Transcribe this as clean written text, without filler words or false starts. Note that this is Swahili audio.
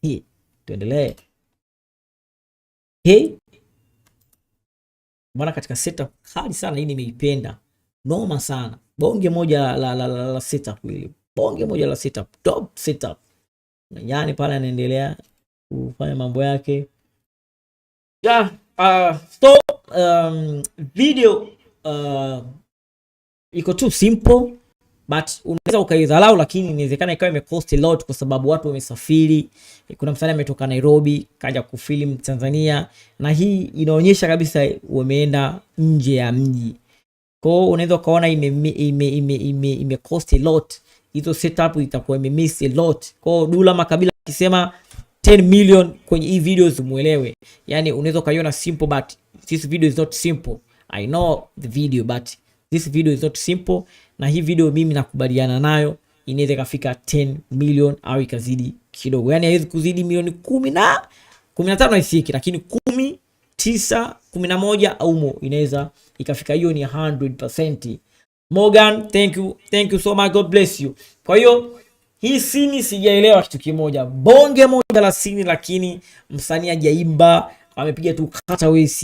Hii tuendelee. Okay, mbona katika setup kali sana hii, nimeipenda noma sana. Bonge moja la setup hili, bonge moja la setup, top setup. Yani pale anaendelea kufanya mambo yake. So video iko too simple, but unaweza ukaidharau, lakini inawezekana ikawa imecost a lot kwa sababu watu wamesafiri. Kuna msanii ametoka Nairobi kaja kufilm Tanzania, na hii inaonyesha kabisa wameenda nje ya mji. Kwa hiyo unaweza ukaona ime cost a lot. Hizo setup itakuwa imemiss a lot. Kwa hiyo Dula Makabila akisema 10 million kwenye hii videos muelewe. Yani unaweza ukaiona simple, but this video is not simple. I know the video, but this video is not simple. Na hii video mimi nakubaliana nayo, inaweza kafika 10 million au ikazidi kidogo. Yani haiwezi kuzidi milioni 10 na 15 haifiki, lakini 10, 9, 11 au mo inaweza ikafika. Hiyo ni 100%. Morgan, thank you so much, God bless you. Kwa hiyo hii scene sijaelewa kitu kimoja, bonge moja la scene, lakini msanii hajaimba, amepiga tu cutaways.